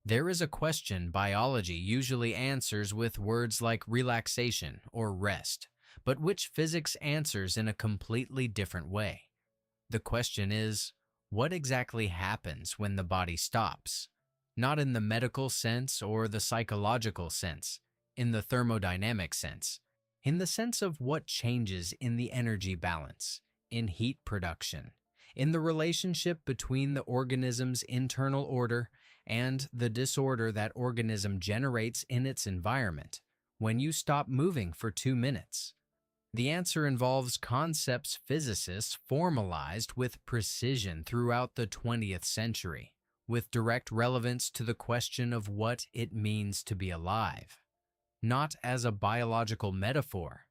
There is a question biology usually answers with words like relaxation or rest, but which physics answers in a completely different way. The question is, what exactly happens when the body stops? Not in the medical sense or the psychological sense, in the thermodynamic sense, in the sense of what changes in the energy balance, in heat production, in the relationship between the organism's internal order and the disorder that organism generates in its environment when you stop moving for 2 minutes. The answer involves concepts physicists formalized with precision throughout the 20th century, with direct relevance to the question of what it means to be alive, not as a biological metaphor,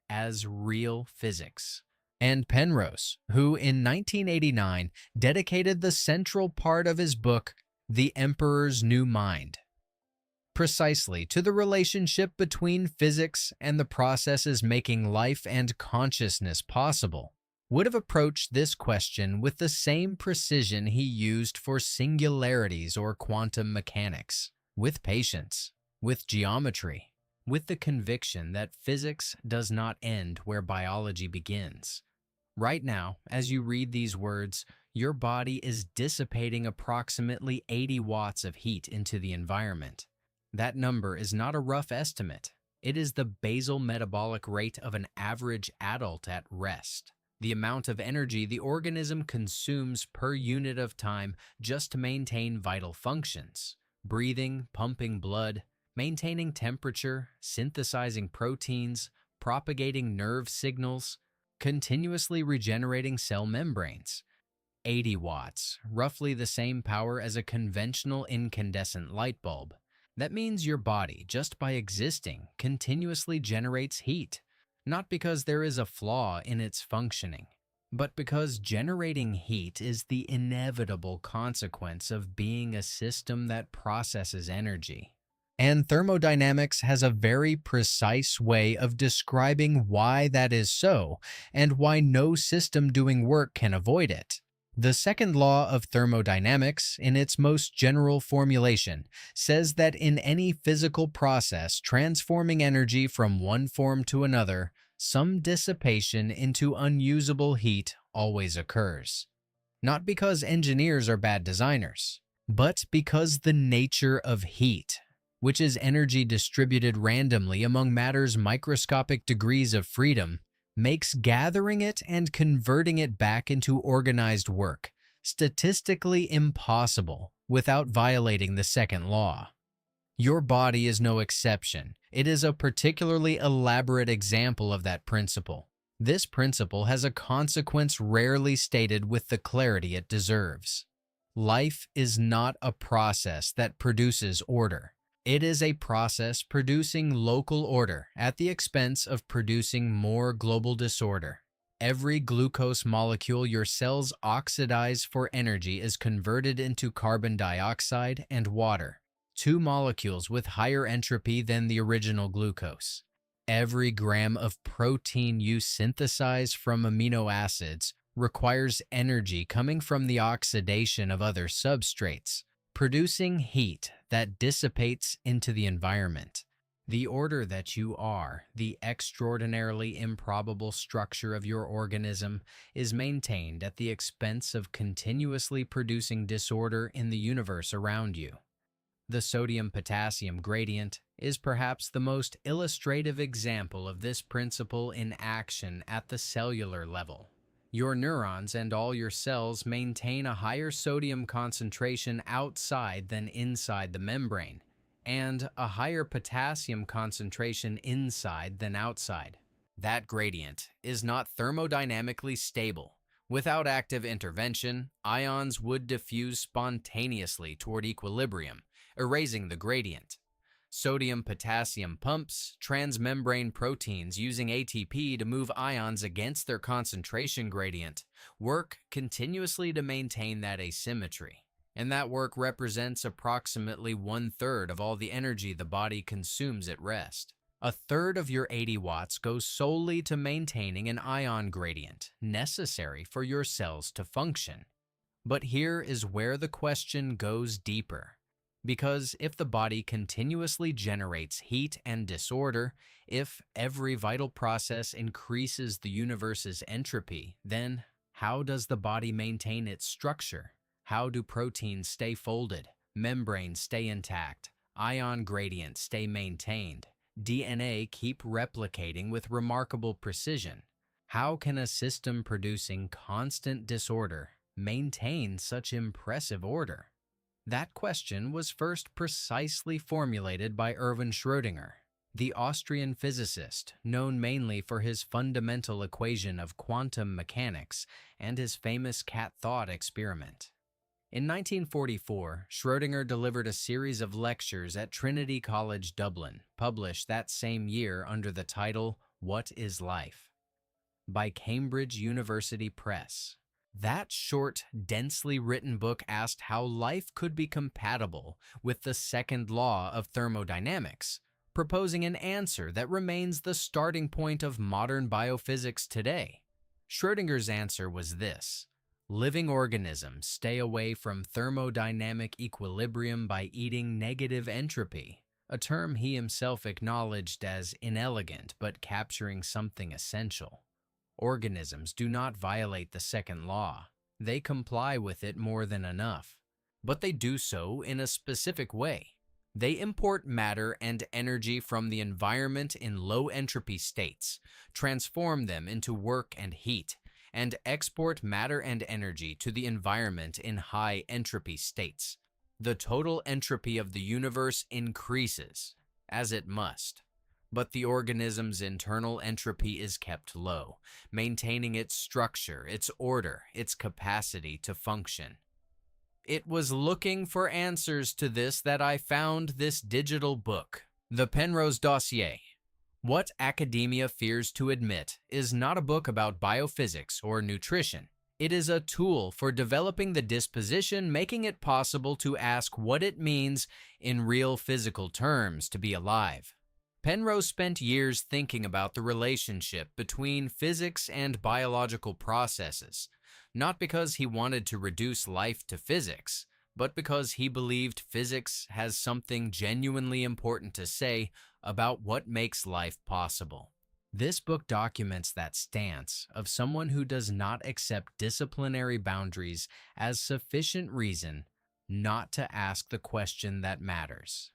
as real physics. And Penrose, who in 1989 dedicated the central part of his book, The Emperor's New Mind, precisely to the relationship between physics and the processes making life and consciousness possible, would have approached this question with the same precision he used for singularities or quantum mechanics, with patience, with geometry, with the conviction that physics does not end where biology begins. Right now, as you read these words, your body is dissipating approximately 80 watts of heat into the environment. That number is not a rough estimate. It is the basal metabolic rate of an average adult at rest, the amount of energy the organism consumes per unit of time just to maintain vital functions: breathing, pumping blood, maintaining temperature, synthesizing proteins, propagating nerve signals, continuously regenerating cell membranes. 80 watts, roughly the same power as a conventional incandescent light bulb. That means your body, just by existing, continuously generates heat, not because there is a flaw in its functioning, but because generating heat is the inevitable consequence of being a system that processes energy. And thermodynamics has a very precise way of describing why that is so, and why no system doing work can avoid it. The second law of thermodynamics, in its most general formulation, says that in any physical process transforming energy from one form to another, some dissipation into unusable heat always occurs. Not because engineers are bad designers, but because the nature of heat, which is energy distributed randomly among matter's microscopic degrees of freedom, makes gathering it and converting it back into organized work statistically impossible without violating the second law. Your body is no exception. It is a particularly elaborate example of that principle. This principle has a consequence rarely stated with the clarity it deserves. Life is not a process that produces order. It is a process producing local order at the expense of producing more global disorder. Every glucose molecule your cells oxidize for energy is converted into carbon dioxide and water, two molecules with higher entropy than the original glucose. Every gram of protein you synthesize from amino acids requires energy coming from the oxidation of other substrates, producing heat that dissipates into the environment. The order that you are, the extraordinarily improbable structure of your organism, is maintained at the expense of continuously producing disorder in the universe around you. The sodium-potassium gradient is perhaps the most illustrative example of this principle in action at the cellular level. Your neurons and all your cells maintain a higher sodium concentration outside than inside the membrane, and a higher potassium concentration inside than outside. That gradient is not thermodynamically stable. Without active intervention, ions would diffuse spontaneously toward equilibrium, erasing the gradient. Sodium-potassium pumps transmembrane proteins using ATP to move ions against their concentration gradient work continuously to maintain that asymmetry, and that work represents approximately 1/3 of all the energy the body consumes at rest. 1/3 of your 80 watts goes solely to maintaining an ion gradient necessary for your cells to function. But here is where the question goes deeper. Because if the body continuously generates heat and disorder, if every vital process increases the universe's entropy, then how does the body maintain its structure? How do proteins stay folded, membranes stay intact, ion gradients stay maintained, DNA keep replicating with remarkable precision? How can a system producing constant disorder maintain such impressive order? That question was first precisely formulated by Erwin Schrödinger, the Austrian physicist known mainly for his fundamental equation of quantum mechanics and his famous cat thought experiment. In 1944, Schrödinger delivered a series of lectures at Trinity College Dublin, published that same year under the title What is Life? By Cambridge University Press. That short, densely written book asked how life could be compatible with the second law of thermodynamics, proposing an answer that remains the starting point of modern biophysics today. Schrödinger's answer was this: living organisms stay away from thermodynamic equilibrium by eating negative entropy, a term he himself acknowledged as inelegant but capturing something essential. Organisms do not violate the second law. They comply with it more than enough. But they do so in a specific way. They import matter and energy from the environment in low entropy states, transform them into work and heat, and export matter and energy to the environment in high entropy states. The total entropy of the universe increases, as it must. But the organism's internal entropy is kept low, maintaining its structure, its order, its capacity to function. It was looking for answers to this that I found this digital book, The Penrose Dossier. What academia fears to admit is not a book about biophysics or nutrition. It is a tool for developing the disposition, making it possible to ask what it means in real physical terms to be alive. Penrose spent years thinking about the relationship between physics and biological processes, not because he wanted to reduce life to physics, but because he believed physics has something genuinely important to say about what makes life possible. This book documents that stance of someone who does not accept disciplinary boundaries as sufficient reason not to ask the question that matters.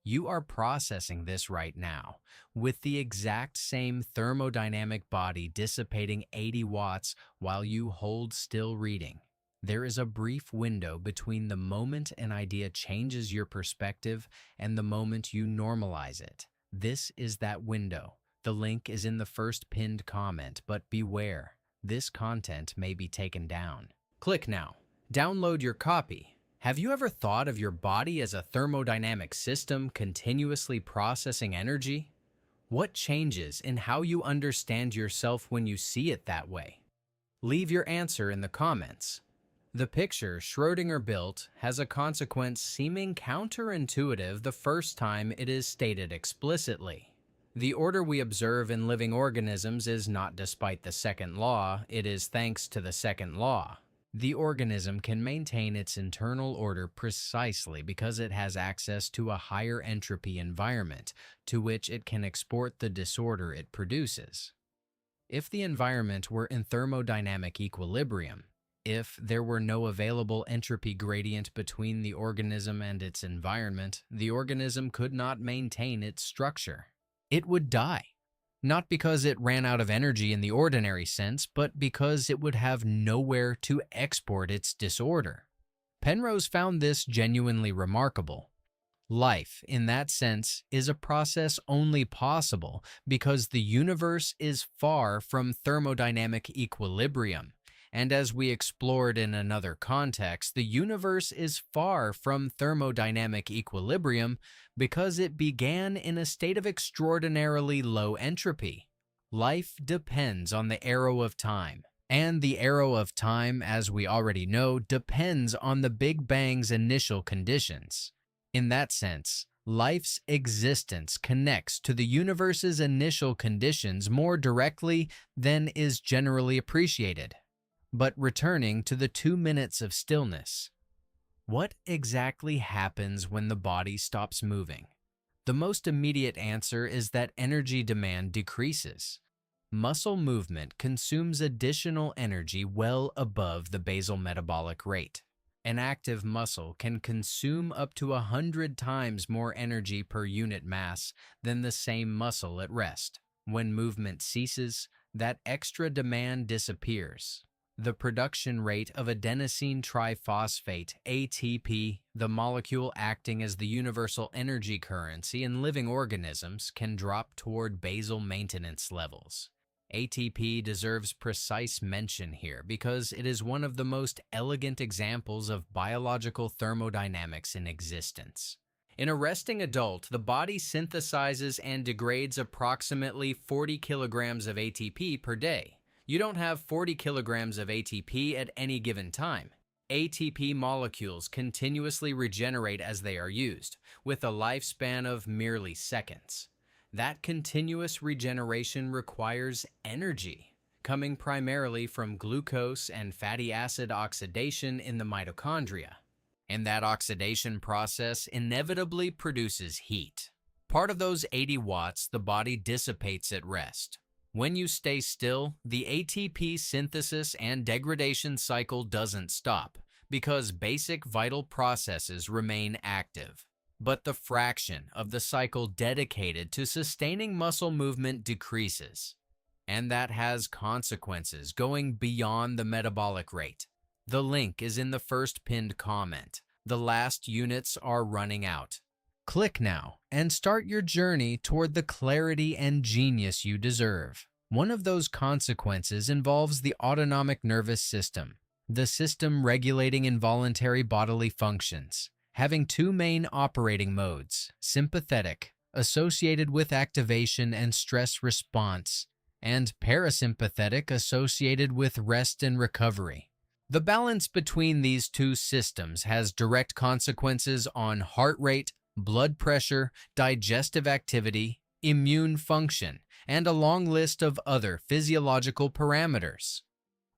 You are processing this right now, with the exact same thermodynamic body dissipating 80 watts while you hold still reading. There is a brief window between the moment an idea changes your perspective and the moment you normalize it. This is that window. The link is in the first pinned comment, but beware, this content may be taken down. Click now. Download your copy. Have you ever thought of your body as a thermodynamic system continuously processing energy? What changes in how you understand yourself when you see it that way? Leave your answer in the comments. The picture Schrödinger built has a consequence seeming counterintuitive the first time it is stated explicitly. The order we observe in living organisms is not despite the second law, it is thanks to the second law. The organism can maintain its internal order precisely because it has access to a higher entropy environment to which it can export the disorder it produces. If the environment were in thermodynamic equilibrium, if there were no available entropy gradient between the organism and its environment, the organism could not maintain its structure. It would die. Not because it ran out of energy in the ordinary sense, but because it would have nowhere to export its disorder. Penrose found this genuinely remarkable. Life, in that sense, is a process only possible because the universe is far from thermodynamic equilibrium. And as we explored in another context, the universe is far from thermodynamic equilibrium because it began in a state of extraordinarily low entropy. Life depends on the arrow of time, and the arrow of time, as we already know, depends on the Big Bang's initial conditions. In that sense, life's existence connects to the universe's initial conditions more directly than is generally appreciated. But returning to the 2 minutes of stillness, What exactly happens when the body stops moving? The most immediate answer is that energy demand decreases. Muscle movement consumes additional energy well above the basal metabolic rate. An active muscle can consume up to 100 times more energy per unit mass than the same muscle at rest. When movement ceases, that extra demand disappears. The production rate of adenosine triphosphate, ATP, the molecule acting as the universal energy currency in living organisms, can drop toward basal maintenance levels. ATP deserves precise mention here because it is one of the most elegant examples of biological thermodynamics in existence. In a resting adult, the body synthesizes and degrades approximately 40 kilograms of ATP per day. You don't have 40 kilograms of ATP at any given time. ATP molecules continuously regenerate as they are used, with a lifespan of merely seconds. That continuous regeneration requires energy, coming primarily from glucose and fatty acid oxidation in the mitochondria. And that oxidation process inevitably produces heat. Part of those 80 watts the body dissipates at rest. When you stay still, the ATP synthesis and degradation cycle doesn't stop because basic vital processes remain active. But the fraction of the cycle dedicated to sustaining muscle movement decreases. And that has consequences going beyond the metabolic rate. The link is in the first pinned comment. The last units are running out. Click now and start your journey toward the clarity and genius you deserve. One of those consequences involves the autonomic nervous system, the system regulating involuntary bodily functions, having two main operating modes: sympathetic, associated with activation and stress response, and parasympathetic, associated with rest and recovery. The balance between these two systems has direct consequences on heart rate, blood pressure, digestive activity, immune function, and a long list of other physiological parameters.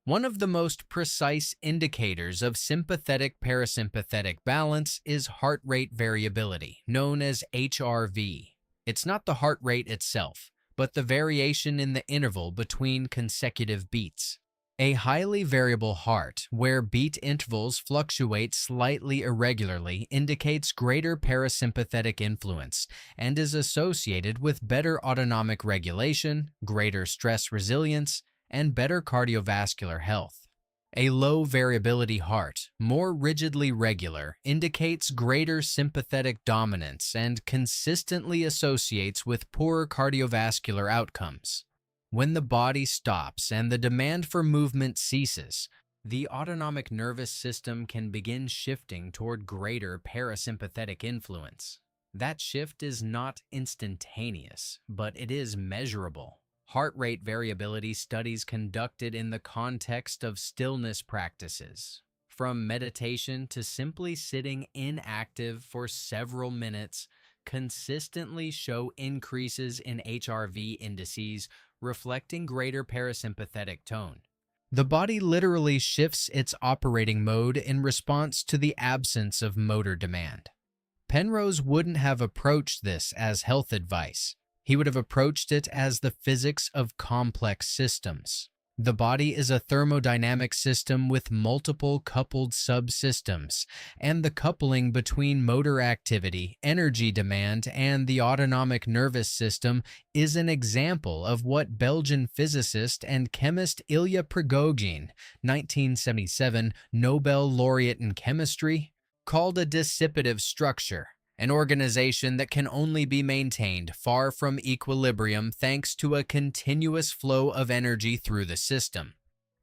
One of the most precise indicators of sympathetic-parasympathetic balance is heart rate variability, known as HRV. It's not the heart rate itself, but the variation in the interval between consecutive beats. A highly variable heart, where beat intervals fluctuate slightly irregularly, indicates greater parasympathetic influence and is associated with better autonomic regulation, greater stress resilience, and better cardiovascular health. A low variability heart, more rigidly regular, indicates greater sympathetic dominance and consistently associates with poorer cardiovascular outcomes. When the body stops and the demand for movement ceases, the autonomic nervous system can begin shifting toward greater parasympathetic influence. That shift is not instantaneous, but it is measurable. Heart rate variability studies conducted in the context of stillness practices, from meditation to simply sitting inactive for several minutes, consistently show increases in HRV indices reflecting greater parasympathetic tone. The body literally shifts its operating mode in response to the absence of motor demand. Penrose wouldn't have approached this as health advice. He would have approached it as the physics of complex systems. The body is a thermodynamic system with multiple coupled subsystems, and the coupling between motor activity, energy demand, and the autonomic nervous system is an example of what Belgian physicist and chemist Ilya Prigogine, 1977 Nobel laureate in chemistry, called a dissipative structure. An organization that can only be maintained far from equilibrium thanks to a continuous flow of energy through the system.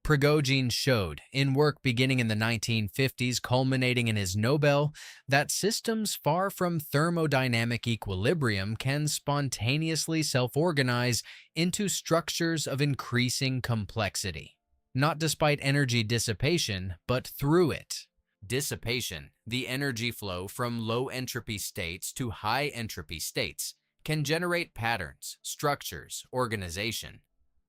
Prigogine showed, in work beginning in the 1950s culminating in his Nobel, that systems far from thermodynamic equilibrium can spontaneously self-organize into structures of increasing complexity. Not despite energy dissipation, but through it. Dissipation, the energy flow from low entropy states to high entropy states, can generate patterns, structures, organization.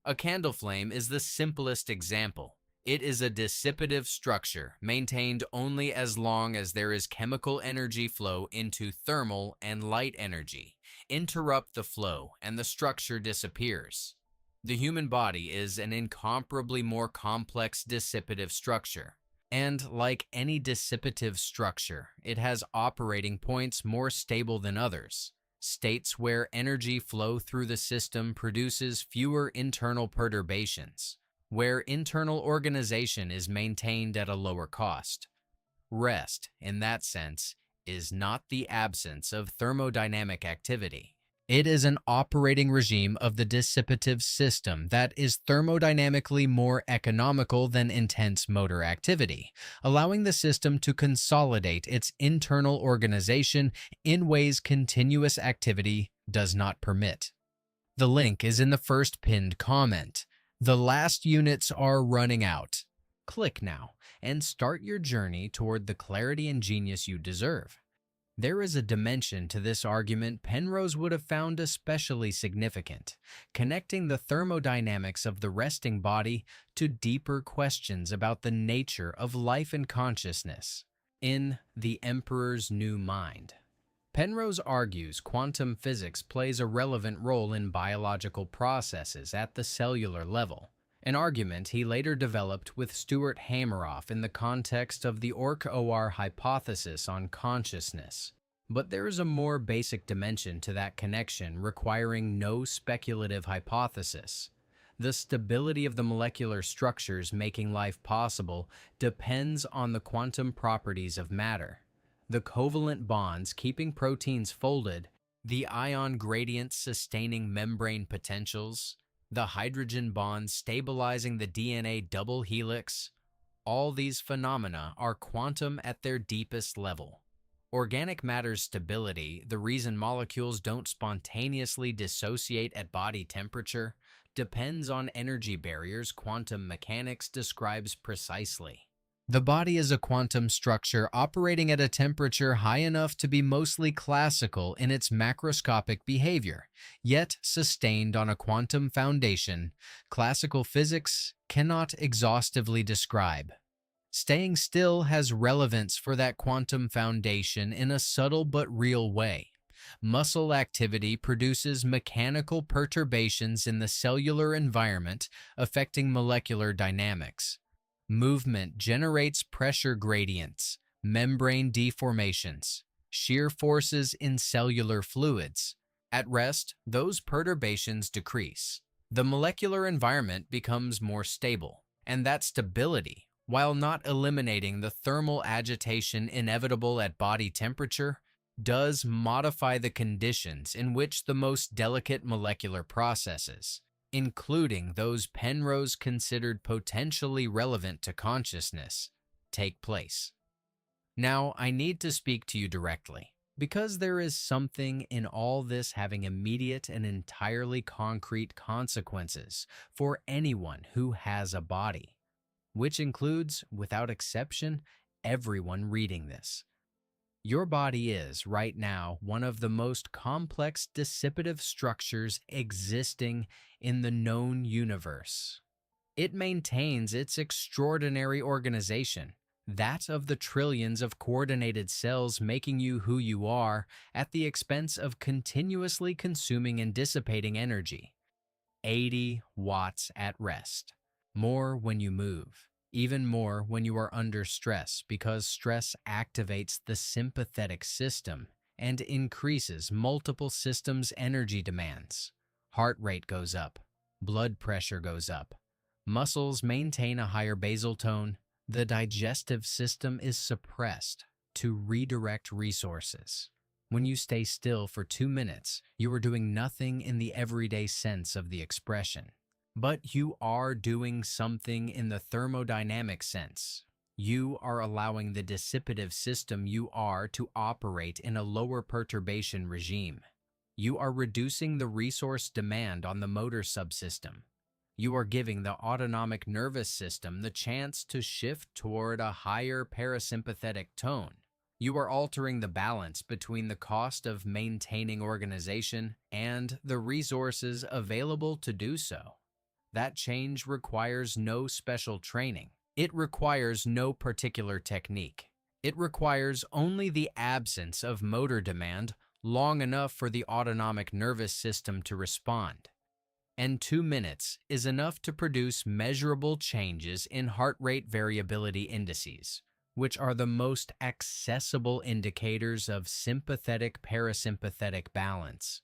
A candle flame is the simplest example. It is a dissipative structure, maintained only as long as there is chemical energy flow into thermal and light energy. Interrupt the flow, and the structure disappears. The human body is an incomparably more complex dissipative structure. And like any dissipative structure, it has operating points more stable than others. States where energy flow through the system produces fewer internal perturbations, where internal organization is maintained at a lower cost. Rest, in that sense, is not the absence of thermodynamic activity. It is an operating regime of the dissipative system that is thermodynamically more economical than intense motor activity, allowing the system to consolidate its internal organization in ways continuous activity does not permit. The link is in the first pinned comment. The last units are running out. Click now and start your journey toward the clarity and genius you deserve. There is a dimension to this argument Penrose would have found especially significant, connecting the thermodynamics of the resting body to deeper questions about the nature of life and consciousness. In The Emperor's New Mind, Penrose argues quantum physics plays a relevant role in biological processes at the cellular level, an argument he later developed with Stuart Hameroff in the context of the orch-or hypothesis on consciousness. But there is a more basic dimension to that connection requiring no speculative hypothesis. The stability of the molecular structures making life possible depends on the quantum properties of matter. The covalent bonds keeping proteins folded, the ion gradients sustaining membrane potentials, the hydrogen bonds stabilizing the DNA double helix, all these phenomena are quantum at their deepest level. Organic matter's stability, the reason molecules don't spontaneously dissociate at body temperature, depends on energy barriers quantum mechanics describes precisely. The body is a quantum structure operating at a temperature high enough to be mostly classical in its macroscopic behavior, yet sustained on a quantum foundation classical physics cannot exhaustively describe. Staying still has relevance for that quantum foundation in a subtle but real way. Muscle activity produces mechanical perturbations in the cellular environment affecting molecular dynamics. Movement generates pressure gradients, membrane deformations, shear forces in cellular fluids. At rest, those perturbations decrease. The molecular environment becomes more stable, and that stability, while not eliminating the thermal agitation inevitable at body temperature, does modify the conditions in which the most delicate molecular processes, including those Penrose considered potentially relevant to consciousness, take place. Now, I need to speak to you directly, because there is something in all this having immediate and entirely concrete consequences for anyone who has a body, which includes, without exception, everyone reading this. Your body is, right now, one of the most complex dissipative structures existing in the known universe. It maintains its extraordinary organization, that of the trillions of coordinated cells making you who you are, at the expense of continuously consuming and dissipating energy. 80 watts at rest. More when you move. Even more when you are under stress, because stress activates the sympathetic system and increases multiple systems' energy demands. Heart rate goes up, blood pressure goes up, muscles maintain a higher basal tone, the digestive system is suppressed to redirect resources. When you stay still for 2 minutes, you are doing nothing in the everyday sense of the expression. But you are doing something in the thermodynamic sense. You are allowing the dissipative system you are to operate in a lower perturbation regime. You are reducing the resource demand on the motor subsystem. You are giving the autonomic nervous system the chance to shift toward a higher parasympathetic tone. You are altering the balance between the cost of maintaining organization and the resources available to do so. That change requires no special training. It requires no particular technique. It requires only the absence of motor demand long enough for the autonomic nervous system to respond. And 2 minutes is enough to produce measurable changes in heart rate variability indices, which are the most accessible indicators of sympathetic-parasympathetic balance.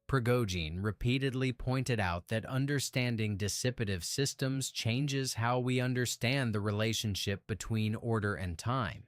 Prigogine repeatedly pointed out that understanding dissipative systems changes how we understand the relationship between order and time.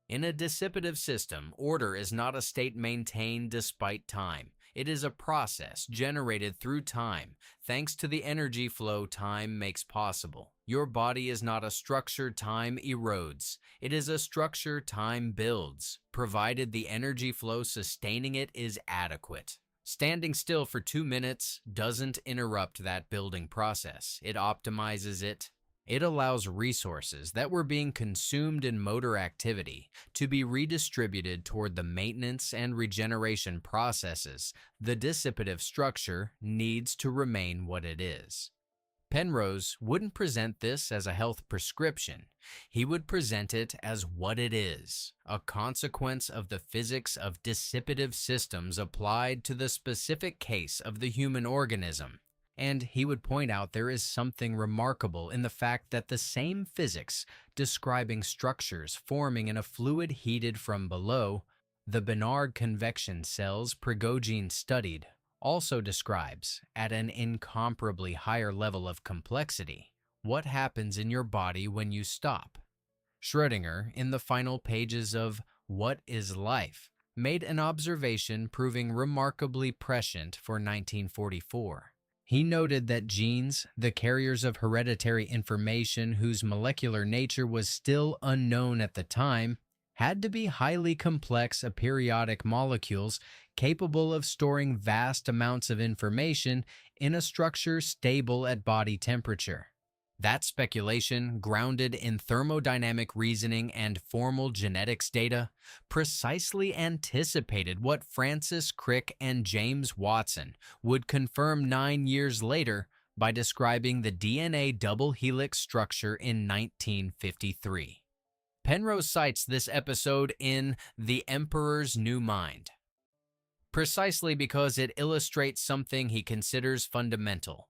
In a dissipative system, order is not a state maintained despite time. It is a process generated through time, thanks to the energy flow time makes possible. Your body is not a structure time erodes. It is a structure time builds, provided the energy flow sustaining it is adequate. Standing still for 2 minutes doesn't interrupt that building process. It optimizes it. It allows resources that were being consumed in motor activity to be redistributed toward the maintenance and regeneration processes. The dissipative structure needs to remain what it is. Penrose wouldn't present this as a health prescription. He would present it as what it is, a consequence of the physics of dissipative systems applied to the specific case of the human organism. And he would point out there is something remarkable in the fact that the same physics describing structures forming in a fluid heated from below, the Bénard convection cells Prigogine studied, also describes, at an incomparably higher level of complexity, what happens in your body when you stop. Schrödinger, in the final pages of What is Life, made an observation proving remarkably prescient for 1944. He noted that genes, the carriers of hereditary information whose molecular nature was still unknown at the time, had to be highly complex aperiodic molecules capable of storing vast amounts of information in a structure stable at body temperature. That speculation, grounded in thermodynamic reasoning and formal genetics data, precisely anticipated what Francis Crick and James Watson would confirm 9 years later by describing the DNA double helix structure in 1953. Penrose cites this episode in The Emperor's New Mind, precisely because it illustrates something he considers fundamental.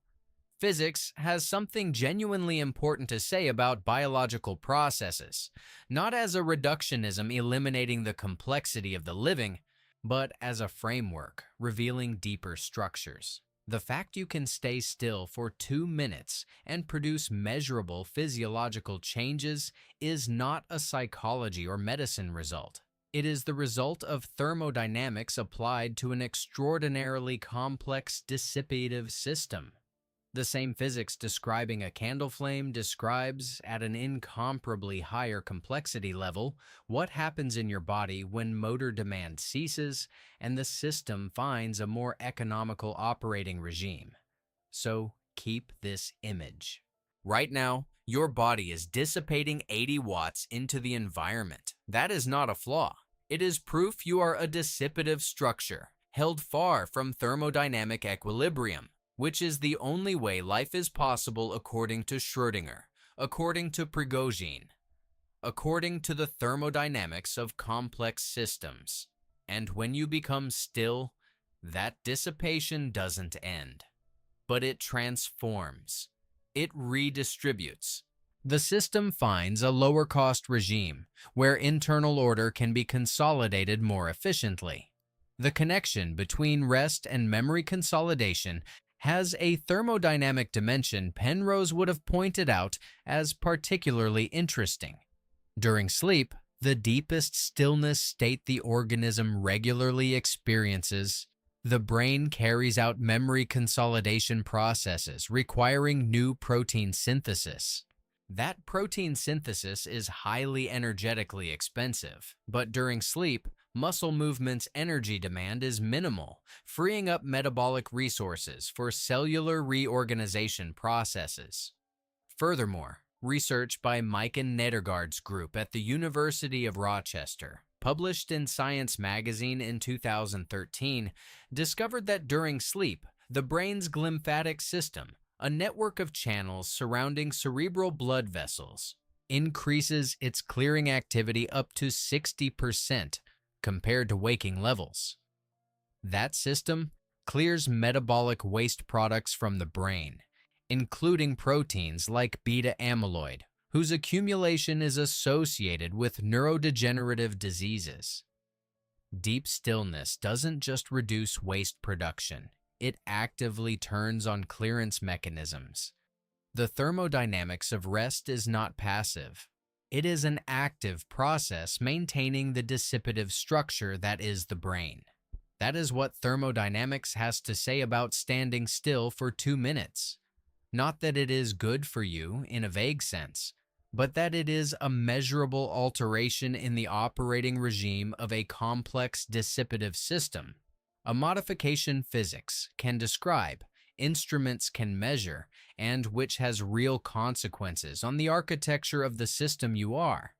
Physics has something genuinely important to say about biological processes, not as a reductionism eliminating the complexity of the living, but as a framework revealing deeper structures. The fact you can stay still for 2 minutes and produce measurable physiological changes is not a psychology or medicine result. It is the result of thermodynamics applied to an extraordinarily complex dissipative system. The same physics describing a candle flame describes, at an incomparably higher complexity level, what happens in your body when motor demand ceases and the system finds a more economical operating regime. So keep this image. Right now, your body is dissipating 80 watts into the environment. That is not a flaw. It is proof you are a dissipative structure, held far from thermodynamic equilibrium, which is the only way life is possible according to Schrödinger, according to Prigogine, according to the thermodynamics of complex systems. And when you become still, that dissipation doesn't end, but it transforms. It redistributes. The system finds a lower-cost regime where internal order can be consolidated more efficiently. The connection between rest and memory consolidation has a thermodynamic dimension Penrose would have pointed out as particularly interesting. During sleep, the deepest stillness state the organism regularly experiences, the brain carries out memory consolidation processes requiring new protein synthesis. That protein synthesis is highly energetically expensive, but during sleep, muscle movement's energy demand is minimal, freeing up metabolic resources for cellular reorganization processes. Furthermore, research by Maiken Nedergaard's group at the University of Rochester, published in Science magazine in 2013, discovered that during sleep, the brain's glymphatic system, A network of channels surrounding cerebral blood vessels increases its clearing activity up to 60% compared to waking levels. That system clears metabolic waste products from the brain, including proteins like beta amyloid, whose accumulation is associated with neurodegenerative diseases. Deep stillness doesn't just reduce waste production, it actively turns on clearance mechanisms. The thermodynamics of rest is not passive. It is an active process maintaining the dissipative structure that is the brain. That is what thermodynamics has to say about standing still for 2 minutes. Not that it is good for you in a vague sense, but that it is a measurable alteration in the operating regime of a complex dissipative system. A modification physics can describe, instruments can measure, and which has real consequences on the architecture of the system you are.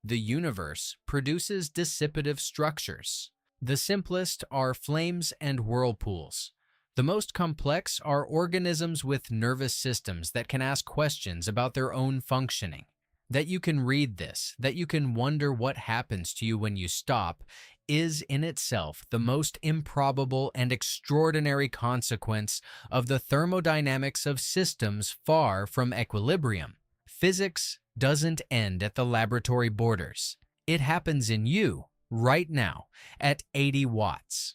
The universe produces dissipative structures. The simplest are flames and whirlpools. The most complex are organisms with nervous systems that can ask questions about their own functioning. That you can read this, that you can wonder what happens to you when you stop, is in itself the most improbable and extraordinary consequence of the thermodynamics of systems far from equilibrium. Physics doesn't end at the laboratory borders. It happens in you, right now, at 80 watts.